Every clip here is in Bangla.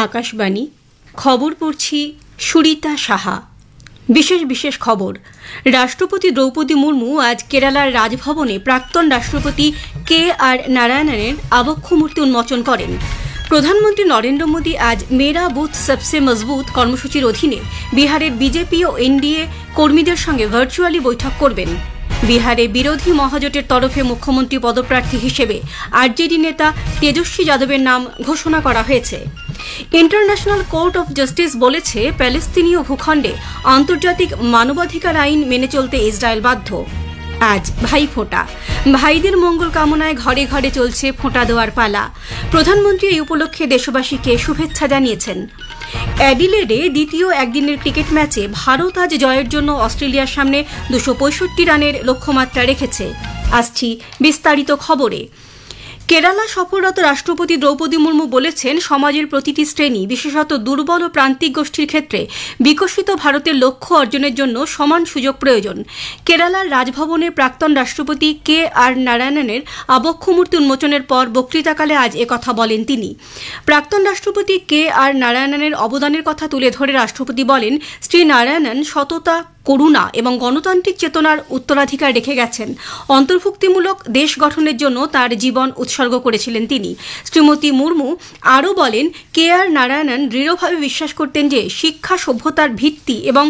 আকাশবাণী খবর পড়ছি সুরিতা সাহা। বিশেষ খবর। রাষ্ট্রপতি দ্রৌপদী মুর্মু আজ কেরালার রাজভবনে প্রাক্তন রাষ্ট্রপতি KR নারায়ণনের আবক্ষ মূর্তি উন্মোচন করেন। প্রধানমন্ত্রী নরেন্দ্র মোদী আজ মেরা বুথ সবসে মজবুত কর্মসূচির অধীনে বিহারের বিজেপি ও NDA কর্মীদের সঙ্গে ভার্চুয়ালি বৈঠক করবেন। বিহারে বিরোধী মহাজোটের তরফে মুখ্যমন্ত্রী পদপ্রার্থী হিসেবে RJD নেতা তেজস্বী যাদবের নাম ঘোষণা করা হয়েছে। ইন্টারন্যাশনাল কোর্ট অফ জাস্টিস বলেছে, প্যালেস্তিনীয় ভূখণ্ডে আন্তর্জাতিক মানবাধিকার আইন মেনে চলতে ইসরায়েল বাধ্য। আজ ভাইফোঁটা। ভাইদের মঙ্গল কামনায় ঘরে ঘরে চলছে ফোঁটা দেওয়ার পালা। প্রধানমন্ত্রী এই উপলক্ষে দেশবাসীকে শুভেচ্ছা জানিয়েছেন। অ্যাডিলেডে দ্বিতীয় একদিনের ক্রিকেট ম্যাচে ভারত আজ জয়ের জন্য অস্ট্রেলিয়ার সামনে 265 রানের লক্ষ্যমাত্রা রেখেছে। আসছি বিস্তারিত খবরে। কেরালা সফররত রাষ্ট্রপতি দ্রৌপদী মুর্মু বলেছেন, সমাজের প্রতিটি শ্রেণী, বিশেষত দুর্বল ও প্রান্তিক গোষ্ঠীর ক্ষেত্রে বিকশিত ভারতের লক্ষ্য অর্জনের জন্য সমান সুযোগ প্রয়োজন। কেরালার রাজভবনে প্রাক্তন রাষ্ট্রপতি KR নারায়ণনের আবক্ষ মূর্তি উন্মোচনের পর বক্তৃতাকালে আজ একথা বলেন তিনি। প্রাক্তন রাষ্ট্রপতি KR নারায়ণনের অবদানের কথা তুলে ধরে রাষ্ট্রপতি বলেন, শ্রী নারায়ণন সততা, করুণা এবং গণতান্ত্রিক চেতনার উত্তরাধিকার রেখে গেছেন। অন্তর্ভুক্তিমূলক দেশ গঠনের জন্য তার জীবন উৎসর্গ করেছিলেন তিনি। শ্রীমতী মুর্মু আরও বলেন, KR নারায়ণন দৃঢ়ভাবে বিশ্বাস করতেন যে শিক্ষা সভ্যতার ভিত্তি এবং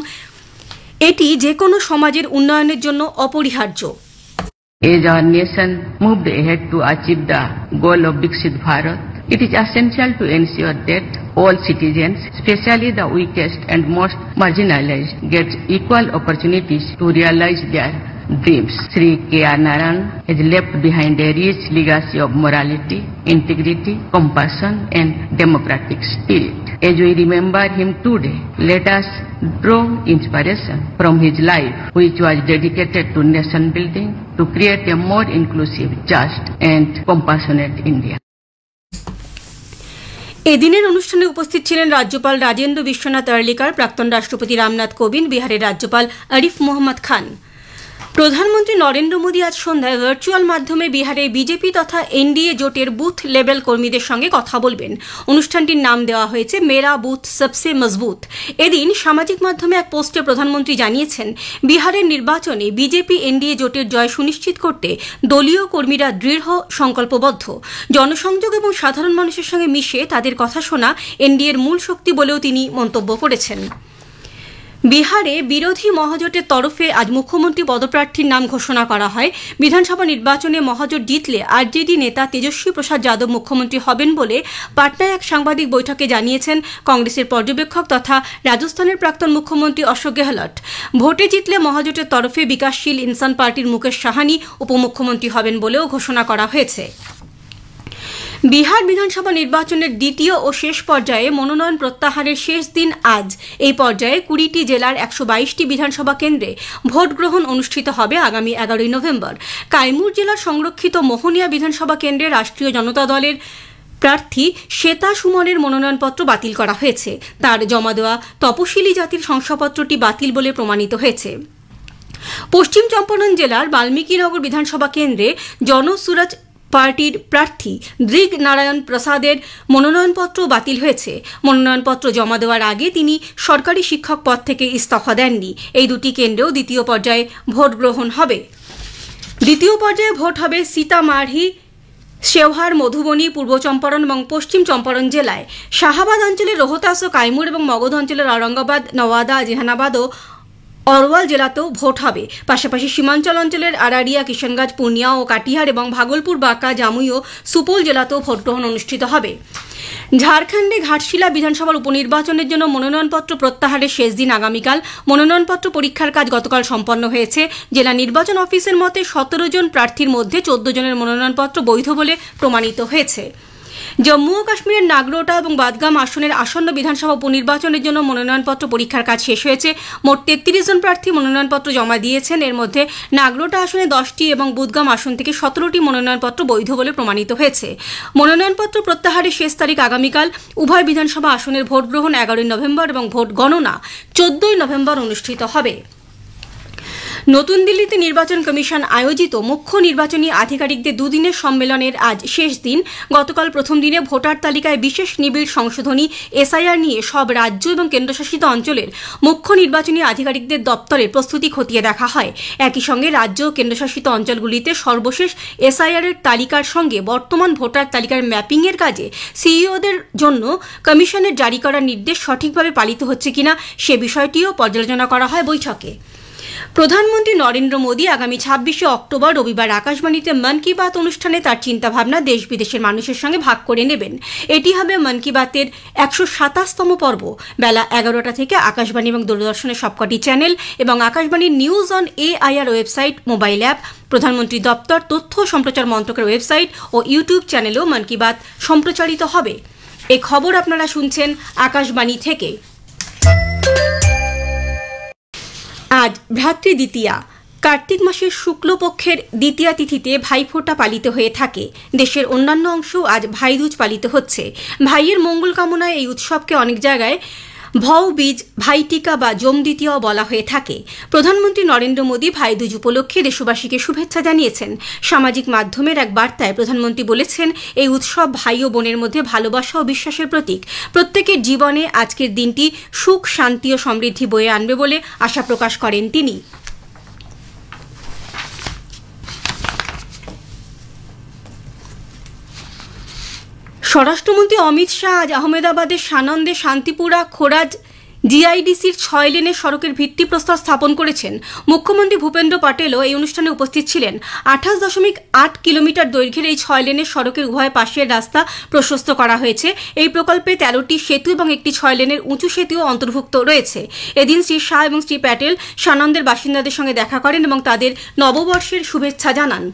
এটি যে কোনো সমাজের উন্নয়নের জন্য অপরিহার্য। As our nation moved ahead to achieve the goal of Viksit Bharat, it is essential to ensure that all citizens, especially the weakest and most marginalized, get equal opportunities to realize their dreams. Sri KR Narayan has left behind a rich legacy of morality, integrity, compassion and democratic spirit. As we remember him today, let us draw inspiration from his life, which was dedicated to nation building, to create a more inclusive, just and compassionate India. এদিনের অনুষ্ঠানে উপস্থিত ছিলেন রাজ্যপাল রাজেন্দ্র বিশ্বনাথ আর্লিকার, প্রাক্তন রাষ্ট্রপতি রামনাথ কোবিন্দ, বিহারের রাজ্যপাল আরিফ মোহাম্মদ খান। প্রধানমন্ত্রী নরেন্দ্র মোদী আজ সন্ধ্যায় ভার্চুয়াল মাধ্যমে বিহারে বিজেপি তথা NDA জোটের বুথ লেভেল কর্মীদের সঙ্গে কথা বলবেন। অনুষ্ঠানটির নাম দেওয়া হয়েছে মেরা বুথ সবসে মজবুত। এদিন সামাজিক মাধ্যমে এক পোস্টে প্রধানমন্ত্রী জানিয়েছেন, বিহারের নির্বাচনে বিজেপি NDA জোটের জয় সুনিশ্চিত করতে দলীয় কর্মীরা দৃঢ় সংকল্পবদ্ধ। জনসংযোগ এবং সাধারণ মানুষের সঙ্গে মিশে তাদের কথা শোনা NDAর মূল শক্তি বলেও তিনি মন্তব্য করেছেন। বিহারে বিরোধী মহাজোটের তরফে আজ মুখ্যমন্ত্রী পদপ্রার্থীর নাম ঘোষণা করা হয়। বিধানসভা নির্বাচনে মহাজোট জিতলে RJD নেতা তেজস্বী প্রসাদ যাদব মুখ্যমন্ত্রী হবেন বলে পাটনায় এক সাংবাদিক বৈঠকে জানিয়েছেন কংগ্রেসের পর্যবেক্ষক তথা রাজস্থানের প্রাক্তন মুখ্যমন্ত্রী অশোক গেহলট। ভোটে জিতলে মহাজোটের তরফে বিকাশশীল ইনসান পার্টির মুকেশ সাহানি উপমুখ্যমন্ত্রী হবেন বলেও ঘোষণা করা হয়েছে। বিহার বিধানসভা নির্বাচনের দ্বিতীয় ও শেষ পর্যায়ে মনোনয়ন প্রত্যাহারের শেষ দিন আজ। এই পর্যায়ে 20টি জেলার 122টি বিধানসভা কেন্দ্রে ভোট গ্রহণ অনুষ্ঠিত হবে আগামী 11 নভেম্বর। কাইমুর জেলার সংরক্ষিত মোহনিয়া বিধানসভা কেন্দ্রে রাষ্ট্রীয় জনতা দলের প্রার্থী শ্বেতা সুমনের মনোনয়নপত্র বাতিল করা হয়েছে। তার জমা দেওয়া তপশিলি জাতির শংসাপত্রটি বাতিল বলে প্রমাণিত হয়েছে। পশ্চিম চম্পারণ জেলার বাল্মীকিনগর বিধানসভা কেন্দ্রে জনসুরাজ পার্টির প্রার্থী দৃগ নারায়ণ প্রসাদের মনোনয়নপত্র বাতিল হয়েছে। মনোনয়নপত্র জমা দেওয়ার আগে তিনি সরকারি শিক্ষক পদ থেকে ইস্তফা দেননি। এই দুটি কেন্দ্রেও দ্বিতীয় পর্যায়ে ভোট গ্রহণ হবে। দ্বিতীয় পর্যায়ে ভোট হবে সীতামাঢ়ি, শেওহার, মধুবনী, পূর্ব চম্পারণ এবং পশ্চিম চম্পারণ জেলায়। শাহাবাদ অঞ্চলের রোহতাস ও কাইমুর এবং মগধ অঞ্চলের ঔরঙ্গাবাদ, নওয়াদা, জেহানাবাদ ও অরওয়াল জেলাতেও ভোট হবে। পাশাপাশি সীমাঞ্চল অঞ্চলের আরারিয়া, কিষানগঞ্জ, পূর্ণিয়া ও কাটিহার এবং ভাগলপুর, বাঁকা, জামুই ও সুপৌল জেলাতেও ভোট গ্রহণ অনুষ্ঠিত হবে। ঝাড়খণ্ডে ঘাটশিলা বিধানসভার উপনির্বাচনের জন্য মনোনয়নপত্র প্রত্যাহারের শেষ দিন আগামীকাল। মনোনয়নপত্র পরীক্ষার কাজ গতকাল সম্পন্ন হয়েছে। জেলা নির্বাচন অফিসের মতে 17 জন প্রার্থীর মধ্যে 14 জনের মনোনয়নপত্র বৈধ বলে প্রমাণিত হয়েছে। জম্মু ও কাশ্মীরের নাগরোটা এবং বাদগাম আসনের আসন্ন বিধানসভা উপনির্বাচনের জন্য মনোনয়নপত্র পরীক্ষার কাজ শেষ হয়েছে। মোট 33 জন প্রার্থী মনোনয়নপত্র জমা দিয়েছেন। এর মধ্যে নাগরোটা আসনে 10টি এবং বুদগাম আসন থেকে 17টি মনোনয়নপত্র বৈধ বলে প্রমাণিত হয়েছে। মনোনয়নপত্র প্রত্যাহারের শেষ তারিখ আগামীকাল। উভয় বিধানসভা আসনের ভোট গ্রহণ 11 নভেম্বর এবং ভোট গণনা 14 নভেম্বর অনুষ্ঠিত হবে। নতুন দিল্লিতে নির্বাচন কমিশন আয়োজিত মুখ্য নির্বাচনী আধিকারিকদের দুদিনের সম্মেলনের আজ শেষ দিন। গতকাল প্রথম দিনে ভোটার তালিকায় বিশেষ নিবিড় সংশোধনী এসআইআর নিয়ে সব রাজ্য এবং কেন্দ্রশাসিত অঞ্চলের মুখ্য নির্বাচনী আধিকারিকদের দপ্তরের প্রস্তুতি খতিয়ে দেখা হয়। একই সঙ্গে রাজ্য ও কেন্দ্রশাসিত অঞ্চলগুলিতে সর্বশেষ এসআইআর এর তালিকার সঙ্গে বর্তমান ভোটার তালিকার ম্যাপিংয়ের কাজে সিইওদের জন্য কমিশনের জারি করা নির্দেশ সঠিকভাবে পালিত হচ্ছে কিনা সে বিষয়টিও পর্যালোচনা করা হয় বৈঠকে। প্রধানমন্ত্রী নরেন্দ্র মোদী আগামী 26শে অক্টোবর রবিবার আকাশবাণীতে মন কি বাত অনুষ্ঠানে তার চিন্তাভাবনা দেশ বিদেশের মানুষের সঙ্গে ভাগ করে নেবেন। এটি হবে মন কি বাতের 127তম পর্ব। বেলা 11টা থেকে আকাশবাণী এবং দূরদর্শনের সবকটি চ্যানেল এবং আকাশবাণীর news on AIR website, mobile app, প্রধানমন্ত্রী দপ্তর, তথ্য ও সম্প্রচার মন্ত্রকের ওয়েবসাইট ও ইউটিউব চ্যানেলেও মন কি বাত সম্প্রচারিত হবে। এই খবর আপনারা শুনছেন আকাশবাণী থেকে। আজ ভ্রাতৃদ্বিতীয়া। কার্তিক মাসের শুক্লপক্ষের দ্বিতীয়া তিথিতে ভাইফোঁটা পালিত হয়ে থাকে। দেশের অন্যান্য অংশেও আজ ভাইদুজ পালিত হচ্ছে। ভাইয়ের মঙ্গল কামনায় এই উৎসবকে অনেক জায়গায় ভাও-বীজ, ভাইটিকা বা জম দ্বিতীয়াও বলা হয়ে থাকে। প্রধানমন্ত্রী নরেন্দ্র মোদী ভাইদুজ উপলক্ষে দেশবাসীকে শুভেচ্ছা জানিয়েছেন। সামাজিক মাধ্যমের এক বার্তায় প্রধানমন্ত্রী বলেছেন, এই উৎসব ভাই ও বোনের মধ্যে ভালোবাসা ও বিশ্বাসের প্রতীক। প্রত্যেকের জীবনে আজকের দিনটি সুখ, শান্তি ও সমৃদ্ধি বয়ে আনবে বলে আশা প্রকাশ করেন তিনি। স্বরাষ্ট্রমন্ত্রী অমিত শাহ আজ আহমেদাবাদের সানন্দে শান্তিপুরা খোরাজ জিআইডিসির 6 লেনের সড়কের ভিত্তিপ্রস্তর স্থাপন করেছেন। মুখ্যমন্ত্রী ভূপেন্দ্র পটেলও এই অনুষ্ঠানে উপস্থিত ছিলেন। 28.8 কিলোমিটার দৈর্ঘ্যের এই 6 লেনের সড়কের উভয় পাশের রাস্তা প্রশস্ত করা হয়েছে। এই প্রকল্পে 13টি সেতু এবং একটি 6 লেনের উঁচু সেতুও অন্তর্ভুক্ত রয়েছে। এদিন শ্রী শাহ এবং শ্রী প্যাটেল সানন্দের বাসিন্দাদের সঙ্গে দেখা করেন এবং তাদের নববর্ষের শুভেচ্ছা জানান।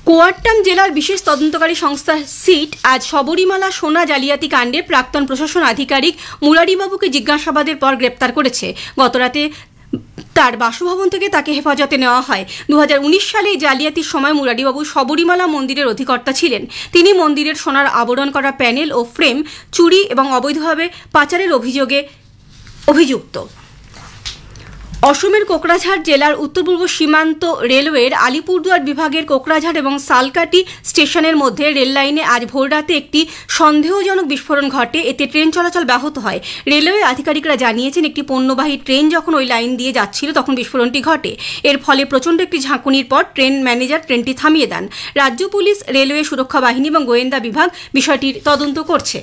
কোয়াট্টাম জেলার বিশেষ তদন্তকারী সংস্থা সিট আজ শবরীমালা সোনা জালিয়াতি কাণ্ডে প্রাক্তন প্রশাসন আধিকারিক মুরারিবাবুকে জিজ্ঞাসাবাদের পর গ্রেপ্তার করেছে। গতরাতে তার বাসভবন থেকে তাকে হেফাজতে নেওয়া হয়। 2019 সালে এই জালিয়াতির সময় মুরারিবাবু শবরীমালা মন্দিরের অধিকর্তা ছিলেন। তিনি মন্দিরের সোনার আবরণ করা প্যানেল ও ফ্রেম চুরি এবং অবৈধভাবে পাচারের অভিযুক্ত। অসমের কোকরাঝাড় জেলার উত্তর পূর্ব সীমান্ত রেলওয়ের আলিপুরদুয়ার বিভাগের কোকরাঝাড় এবং সালকাটি স্টেশনের মধ্যে রেল লাইনে আজ ভোররাতে একটি সন্দেহজনক বিস্ফোরণ ঘটে। এতে ট্রেন চলাচল ব্যাহত হয়। রেলওয়ে আধিকারিকরা জানিয়েছেন, একটি পণ্যবাহী ট্রেন যখন ওই লাইন দিয়ে যাচ্ছিল তখন বিস্ফোরণটি ঘটে। এর ফলে প্রচণ্ড একটি ঝাঁকুনির পর ট্রেন ম্যানেজার ট্রেনটি থামিয়ে দেন। রাজ্য পুলিশ, রেলওয়ে সুরক্ষা বাহিনী এবং গোয়েন্দা বিভাগ বিষয়টির তদন্ত করছে।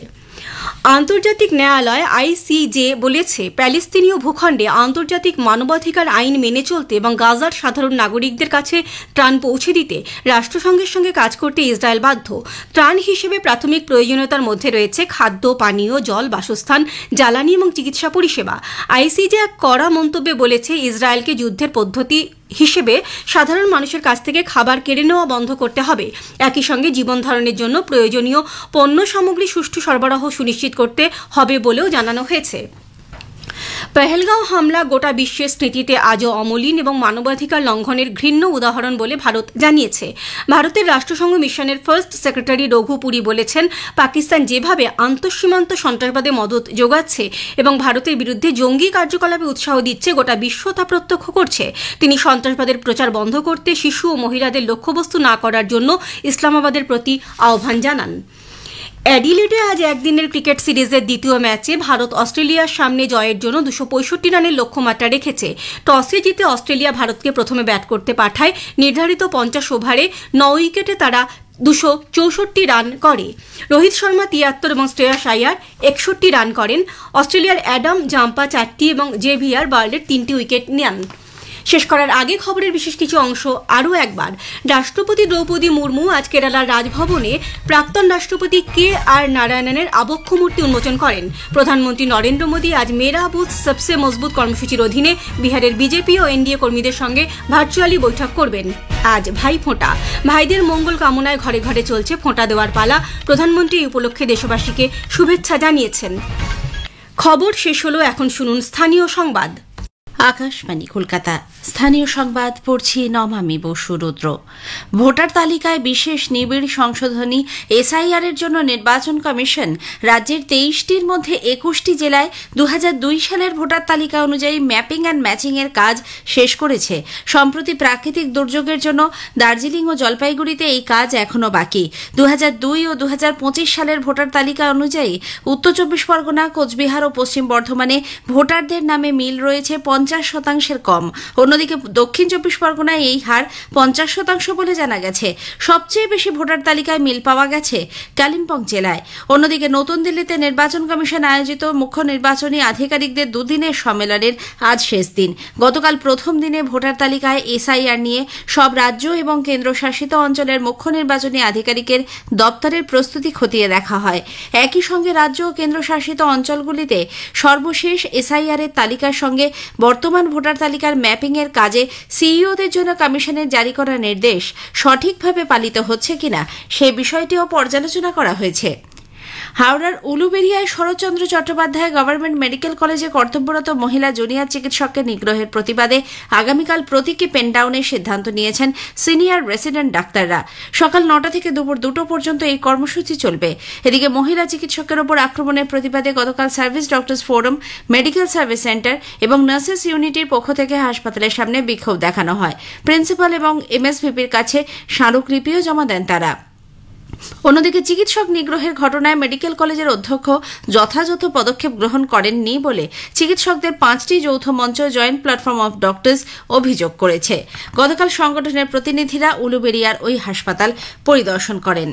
আন্তর্জাতিক ন্যায়ালয় আইসিজে বলেছে, প্যালেস্তিনীয় ভূখণ্ডে আন্তর্জাতিক মানবাধিকার আইন মেনে চলতে এবং গাজার সাধারণ নাগরিকদের কাছে ত্রাণ পৌঁছে দিতে রাষ্ট্রসংঘের সঙ্গে কাজ করতে ইসরায়েল বাধ্য। ত্রাণ হিসেবে প্রাথমিক প্রয়োজনীয়তার মধ্যে রয়েছে খাদ্য, পানীয় জল, বাসস্থান, জ্বালানি এবং চিকিৎসা পরিষেবা। আইসিজে এক কড়া মন্তব্যে বলেছে, ইসরায়েলকে যুদ্ধের পদ্ধতি হিসেবে সাধারণ মানুষের কাছ থেকে খাবার কেড়ে নেওয়া বন্ধ করতে হবে। একই সঙ্গে জীবন ধারণের জন্য প্রয়োজনীয় পণ্য সামগ্রী সুষ্ঠু সরবরাহ সুনিশ্চিত করতে হবে বলেও জানানো হয়েছে। পহেলগাঁও হামলা গোটা বিশ্বের স্মৃতিতে আজও অমলিন এবং মানবাধিকার লঙ্ঘনের ঘৃণ্য উদাহরণ বলে ভারত জানিয়েছে। ভারতের রাষ্ট্রসংঘ মিশনের ফার্স্ট সেক্রেটারি রঘু পুরী বলেছেন, পাকিস্তান যেভাবে আন্তঃসীমান্ত সন্ত্রাসবাদে মদত যোগাচ্ছে এবং ভারতের বিরুদ্ধে জঙ্গি কার্যকলাপে উৎসাহ দিচ্ছে, গোটা বিশ্ব তা প্রত্যক্ষ করছে। তিনি সন্ত্রাসবাদের প্রচার বন্ধ করতে শিশু ও মহিলাদের লক্ষ্যবস্তু না করার জন্য ইসলামাবাদের প্রতি আহ্বান জানান। অ্যাডিলেডে আজ একদিনের ক্রিকেট সিরিজের দ্বিতীয় ম্যাচে ভারত অস্ট্রেলিয়ার সামনে জয়ের জন্য 265 রানের লক্ষ্যমাত্রা রেখেছে। টসে জিতে অস্ট্রেলিয়া ভারতকে প্রথমে ব্যাট করতে পাঠায়। নির্ধারিত 50 ওভারে 9 উইকেটে তারা 264 রান করে। রোহিত শর্মা 73 এবং শ্রেয়াস আয়ার 61 রান করেন। অস্ট্রেলিয়ার অ্যাডাম জাম্পা 4টি এবং জেভিয়ার বার্লের 3টি উইকেট নেন। শেষ করার আগে খবরের বিশেষ কিছু অংশ আরও একবার। রাষ্ট্রপতি দ্রৌপদী মুর্মু আজ কেরালার রাজভবনে প্রাক্তন রাষ্ট্রপতি KR নারায়ণনের আবক্ষ মূর্তি উন্মোচন করেন। প্রধানমন্ত্রী নরেন্দ্র মোদী আজ মেরা বুথ সবসে মজবুত কর্মসূচির অধীনে বিহারের বিজেপি ও এনডিএ কর্মীদের সঙ্গে ভার্চুয়ালি বৈঠক করবেন। আজ ভাইফোঁটা। ভাইদের মঙ্গল কামনায় ঘরে ঘরে চলছে ফোঁটা দেওয়ার পালা। প্রধানমন্ত্রী এই উপলক্ষে দেশবাসীকে শুভেচ্ছা জানিয়েছেন। খবর শেষ হলো, এখন শুনুন স্থানীয় সংবাদ। আকাশবাণী কলকাতা। স্থানীয় সংবাদ পড়ছি নমামি বসু রুদ্র। ভোটার তালিকায় বিশেষ নিবিড় সংশোধনী এসআইআর এর জন্য নির্বাচন কমিশন রাজ্যের 23টির মধ্যে 21টি জেলায় 2002 সালের ভোটার তালিকা অনুযায়ী ম্যাপিং অ্যান্ড ম্যাচিং এর কাজ শেষ করেছে। সম্প্রতি প্রাকৃতিক দুর্যোগের জন্য দার্জিলিং ও জলপাইগুড়িতে এই কাজ এখনও বাকি। 2002 ও 2025 সালের ভোটার তালিকা অনুযায়ী উত্তর 24 পরগনা, কোচবিহার ও পশ্চিম বর্ধমানে ভোটারদের নামে মিল রয়েছে 50% কম। অন্যদিকে দক্ষিণ 24 পরগনায় এই হার 50% বলে জানা গেছে। সবচেয়ে বেশি ভোটার তালিকায় মিল পাওয়া গেছে কালিম্পং জেলায়। অন্যদিকে নতুন দিল্লিতে নির্বাচন কমিশন আয়োজিত মুখ্য নির্বাচনী আধিকারিকদের দুদিনের সম্মেলনের আজ শেষ দিন। গতকাল প্রথম দিনে ভোটার তালিকায় এসআইআর নিয়ে সব রাজ্য এবং কেন্দ্রশাসিত অঞ্চলের মুখ্য নির্বাচনী আধিকারিকের দপ্তরের প্রস্তুতি খতিয়ে দেখা হয়। একই সঙ্গে রাজ্য ও কেন্দ্রশাসিত অঞ্চলগুলিতে সর্বশেষ এসআইআর এর তালিকার সঙ্গে বর্তমান ভোটার তালিকার ম্যাপিং এর কাজে সিইওদের জন্য কমিশনের জারি করা নির্দেশ সঠিকভাবে পালিত হচ্ছে কিনা সে বিষয়টিও পর্যালোচনা করা হয়েছে। হাওড়ার উলুবেড়িয়ায় শরৎচন্দ্র চট্টোপাধ্যায় গভর্নমেন্ট মেডিকেল কলেজে কর্তব্যরত মহিলা জুনিয়র চিকিৎসককে নিগ্রহের প্রতিবাদে আগামীকাল প্রতীকী পেনডাউনের সিদ্ধান্ত নিয়েছেন সিনিয়র রেসিডেন্ট ডাক্তাররা। সকাল 9টা থেকে দুপুর 2টো পর্যন্ত এই কর্মসূচি চলবে। এদিকে মহিলা চিকিৎসকের ওপর আক্রমণের প্রতিবাদে গতকাল service doctors forum, medical service centre এবং নার্সেস ইউনিটির পক্ষ থেকে হাসপাতালের সামনে বিক্ষোভ দেখানো হয়। প্রিন্সিপাল এবং এমএসভিপির কাছে স্মারকলিপিও জমা দেন তারা। অন্যদিকে চিকিৎসক নিগ্রহের ঘটনায় মেডিকেল কলেজের অধ্যক্ষ যথাযথ পদক্ষেপ গ্রহণ করেননি বলে চিকিৎসকদের 5টি যৌথ মঞ্চ জয়েন্ট প্ল্যাটফর্ম অফ ডক্টরস অভিযোগ করেছে। গতকাল সংগঠনের প্রতিনিধিরা উলুবেড়িয়ার ওই হাসপাতাল পরিদর্শন করেন।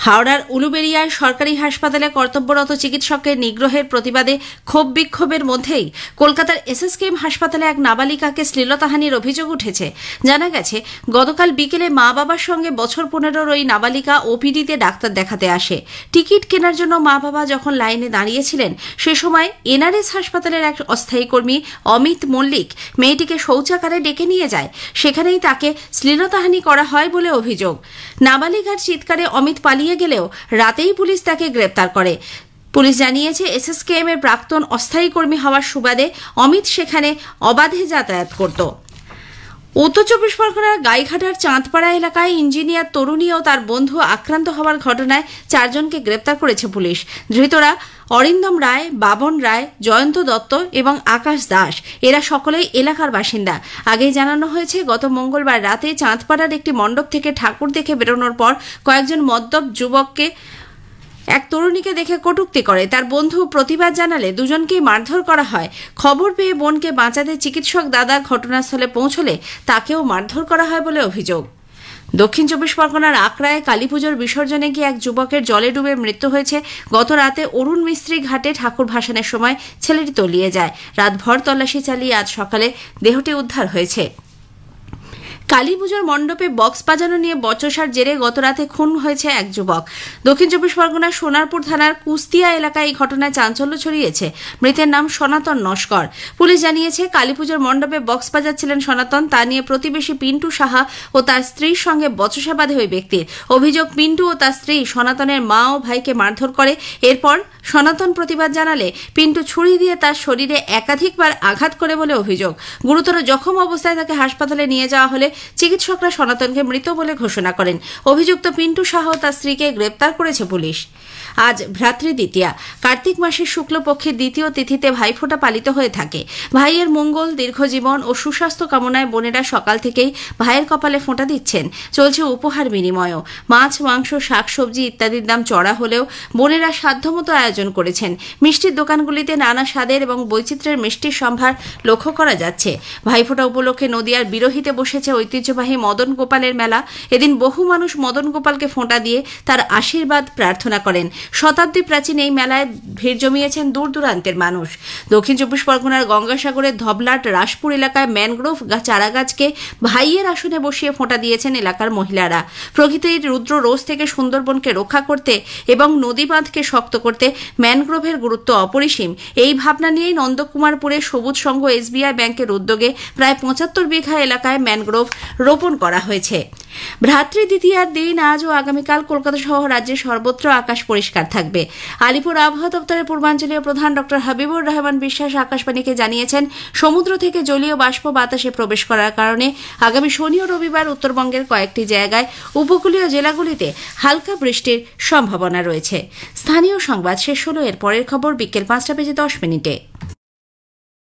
হাওড়ার উলুবেড়িয়ায় সরকারি হাসপাতালে কর্তব্যরত চিকিৎসকের নিগ্রহের প্রতিবাদে ক্ষোভ বিক্ষোভের মধ্যেই কলকাতার এসএসকেএম হাসপাতালে এক নাবালিকাকে শ্লীলতাহানির অভিযোগ উঠেছে। জানা গেছে, গতকাল বিকেলে মা বাবার সঙ্গে বছর 15-র ওই নাবালিকা ওপিডিতে ডাক্তার দেখাতে আসে। টিকিট কেনার জন্য মা বাবা যখন লাইনে দাঁড়িয়েছিলেন সে সময় এনআরএস হাসপাতালের এক অস্থায়ী কর্মী অমিত মল্লিক মেয়েটিকে শৌচাগারে ডেকে নিয়ে যায়। সেখানেই তাকে শ্লীলতাহানি করা হয় বলে অভিযোগ। নাবালিকার চিৎকারে অমিত পালিয়ে গেলেও রাতেই পুলিশ তাকে গ্রেপ্তার করে। পুলিশ জানিয়েছে, এসএসকেএম এর প্রাক্তন অস্থায়ী কর্মী হওয়ার সুবাদে অমিত সেখানে অবাধে যাতায়াত করত। উত্তর 24 পরগনার গাইঘাটার চাঁদপাড়া এলাকায় ইঞ্জিনিয়ার তরুণী ও তার বন্ধু আক্রান্ত হওয়ার ঘটনায় 4 জনকে গ্রেপ্তার করেছে পুলিশ। ধৃতরা অরিন্দম রায়, বাবন রায়, জয়ন্ত দত্ত এবং আকাশ দাস। এরা সকলেই এলাকার বাসিন্দা। আগেই জানানো হয়েছে, গত মঙ্গলবার রাতে চাঁদপাড়ার একটি মণ্ডপ থেকে ঠাকুর দেখে বেরোনোর পর কয়েকজন মদ্যপ যুবককে এক তরুণীকে দেখে কটূক্তি করে। তার বন্ধু প্রতিবাদ জানালে দুজনকেই মারধর করা হয়। খবর পেয়ে বোনকে বাঁচাতে চিকিৎসক দাদা ঘটনাস্থলে পৌঁছলে তাকেও মারধর করা হয় বলে অভিযোগ। দক্ষিণ 24 পরগনার আকড়ায় কালীপুজোর বিসর্জনে গিয়ে এক যুবকের জলে ডুবে মৃত্যু হয়েছে। গত রাতে অরুণ মিস্ত্রি ঘাটে ঠাকুর ভাসানের সময় ছেলেটি তলিয়ে যায়। রাতভর তল্লাশি চালিয়ে আজ সকালে দেহটি উদ্ধার হয়েছে। কালীপুজোর মণ্ডপে বক্স বাজানো নিয়ে বচসার জেরে গতরাতে খুন হয়েছে এক যুবক। দক্ষিণ 24 পরগনার সোনারপুর থানার কুস্তিয়া এলাকায় এই ঘটনায় চাঞ্চল্য ছড়িয়েছে। মৃতের নাম সনাতন নস্কর। পুলিশ জানিয়েছে, কালীপুজোর মণ্ডপে বক্স বাজাচ্ছিলেন সনাতন। তা নিয়ে প্রতিবেশী পিন্টু সাহা ও তার স্ত্রীর সঙ্গে বচসা বাঁধে ওই ব্যক্তির। অভিযোগ, পিন্টু ও তার স্ত্রী সনাতনের মা ও ভাইকে মারধর করে। এরপর সনাতন প্রতিবাদ জানালে পিন্টু ছুরি দিয়ে তার শরীরে একাধিকবার আঘাত করে বলে অভিযোগ। গুরুতর জখম অবস্থায় তাকে হাসপাতালে নিয়ে যাওয়া হলে চিকিৎসকরা সনাতনকে মৃত বলে ঘোষণা করেন। অভিযুক্ত পিন্টু সাহা ও তার স্ত্রীকে গ্রেপ্তার করেছে পুলিশ। আজ ভ্রাতৃদ্বিতীয়া। কার্তিক মাসের শুক্লপক্ষের দ্বিতীয় তিথিতে ভাইফোঁটা পালিত হয়ে থাকে। ভাইয়ের মঙ্গল, দীর্ঘজীবন ও সুস্বাস্থ্য কামনায় বোনেরা সকাল থেকেই ভাইয়ের কপালে ফোঁটা দিচ্ছেন। চলছে উপহার বিনিময়ও। মাছ, মাংস, শাকসবজি ইত্যাদির দাম চড়া হলেও বোনেরা সাধ্যমতো আয়োজন করেছেন। মিষ্টির দোকানগুলিতে নানা স্বাদের এবং বৈচিত্র্যের মিষ্টির সম্ভার লক্ষ্য করা যাচ্ছে। ভাইফোঁটা উপলক্ষে নদিয়ার বিরহিতে বসেছে ঐতিহ্যবাহী মদন গোপালের মেলা। এদিন বহু মানুষ মদন গোপালকে ফোঁটা দিয়ে তার আশীর্বাদ প্রার্থনা করেন। শতাব্দী প্রাচীন এই মেলায় ভিড় জমিয়েছেন দূর দূরান্তের মানুষ। দক্ষিণ 24 পরগনার গঙ্গাসাগরের ধবলাট রাসপুর এলাকায় ম্যানগ্রোভ চারাগাছকে ভাইয়ের আসনে বসিয়ে ফোঁটা দিয়েছেন এলাকার মহিলারা। প্রকৃতির রুদ্র রোজ থেকে সুন্দরবনকে রক্ষা করতে এবং নদী বাঁধকে শক্ত করতে ম্যানগ্রোভের গুরুত্ব অপরিসীম। এই ভাবনা নিয়েই নন্দকুমারপুরে সবুজ সংঘ এসবিআই ব্যাংকের উদ্যোগে প্রায় 75 বিঘা এলাকায় ম্যানগ্রোভ রোপণ করা হয়েছে। ভ্রাতৃ দ্বিতীয়ার দিন আজ ও আগামীকাল কলকাতা সহ রাজ্যের সর্বত্র আকাশ পরিষ্কার থাকবে। আলিপুর আবহাওয়া দপ্তরের পূর্বাঞ্চলীয় প্রধান ডক্টর হাবিবুর রহমান বিশ্বাস আকাশবাণীকে জানিয়েছেন, সমুদ্র থেকে জলীয় বাষ্প বাতাসে প্রবেশ করার কারণে আগামী শনি ও রবিবার উত্তরবঙ্গের কয়েকটি জায়গায় উপকূলীয় জেলাগুলিতে হালকা বৃষ্টির সম্ভাবনা রয়েছে। স্থানীয় সংবাদ শেষ হলো। এর পরের খবর বিকেল 5টা বেজে 10 মিনিটে।